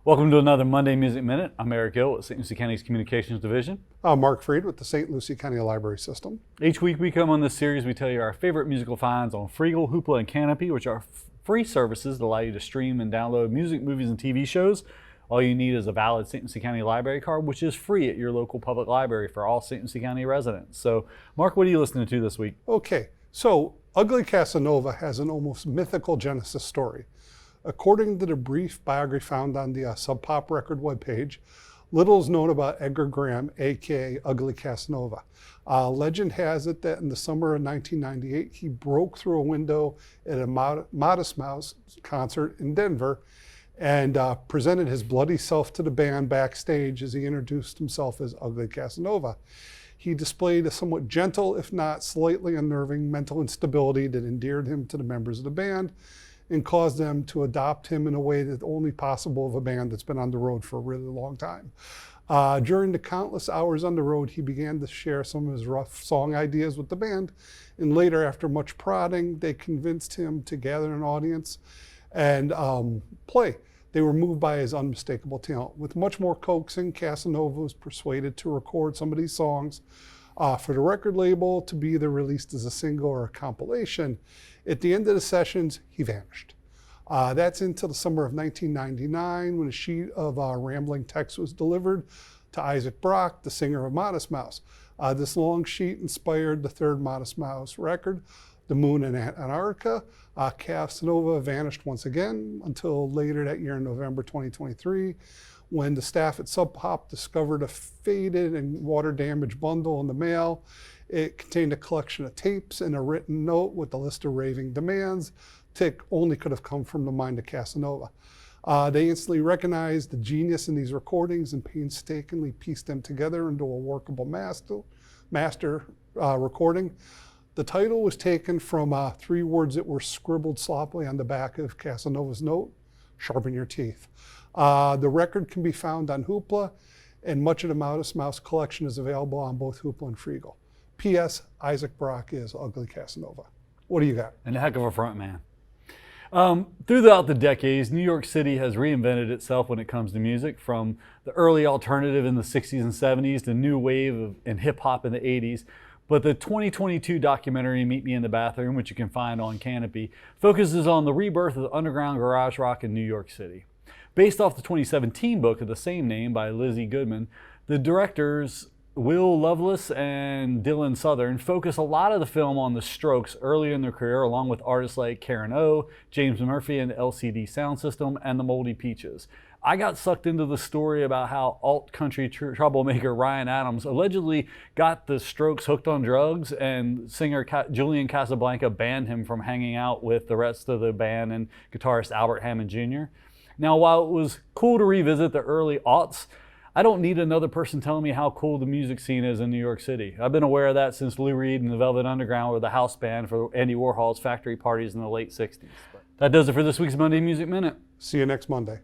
Welcome to another Monday Music Minute. I'm Eric Gill with St. Lucie County's Communications Division. I'm Mark Freed with the St. Lucie County Library System. Each week we come on this series, we tell you our favorite musical finds on Freegal, Hoopla, and Canopy, which are free services that allow you to stream and download music, movies, and TV shows. All you need is a valid St. Lucie County Library card, which is free at your local public library for all St. Lucie County residents. So, Mark, what are you listening to this week? Okay, so Ugly Casanova has an almost mythical genesis story. According to the brief biography found on the Sub Pop Record webpage, little is known about Edgar Graham, aka Ugly Casanova. Legend has it that in the summer of 1998, he broke through a window at a Modest Mouse concert in Denver and presented his bloody self to the band backstage as he introduced himself as Ugly Casanova. He displayed a somewhat gentle, if not slightly unnerving, mental instability that endeared him to the members of the band and caused them to adopt him in a way that's only possible of a band that's been on the road for a really long time. During the countless hours on the road, he began to share some of his rough song ideas with the band, and later, after much prodding, they convinced him to gather an audience and play. They were moved by his unmistakable talent. With much more coaxing, Casanova was persuaded to record some of these songs for the record label to be either released as a single or a compilation. At the end of the sessions, he vanished. That's until the summer of 1999 when a sheet of rambling text was delivered to Isaac Brock, the singer of Modest Mouse. This long sheet inspired the third Modest Mouse record, The Moon in Antarctica. Casanova vanished once again until later that year in November 2023, when the staff at Sub Pop discovered a faded and water-damaged bundle in the mail. It contained a collection of tapes and a written note with a list of raving demands. Tick only could have come from the mind of Casanova. They instantly recognized the genius in these recordings and painstakingly pieced them together into a workable master recording. The title was taken from 3 words that were scribbled sloppily on the back of Casanova's note: "Sharpen your teeth." The record can be found on Hoopla, and much of the Modest Mouse collection is available on both Hoopla and Freegal. P.S. Isaac Brock is Ugly Casanova. What do you got? And a heck of a front man. Throughout the decades, New York City has reinvented itself when it comes to music, from the early alternative in the 60s and 70s to new wave and hip hop in the 80s. But the 2022 documentary, Meet Me in the Bathroom, which you can find on Canopy, focuses on the rebirth of the underground garage rock in New York City. Based off the 2017 book of the same name by Lizzie Goodman, the directors Will Lovelace and Dylan Southern focus a lot of the film on the Strokes early in their career, along with artists like Karen O, James Murphy and the LCD Sound System, and the Moldy Peaches. I got sucked into the story about how alt-country troublemaker Ryan Adams allegedly got the Strokes hooked on drugs, and singer Julian Casablanca banned him from hanging out with the rest of the band and guitarist Albert Hammond Jr. Now, while it was cool to revisit the early aughts, I don't need another person telling me how cool the music scene is in New York City. I've been aware of that since Lou Reed and the Velvet Underground were the house band for Andy Warhol's factory parties in the late 60s. But that does it for this week's Monday Music Minute. See you next Monday.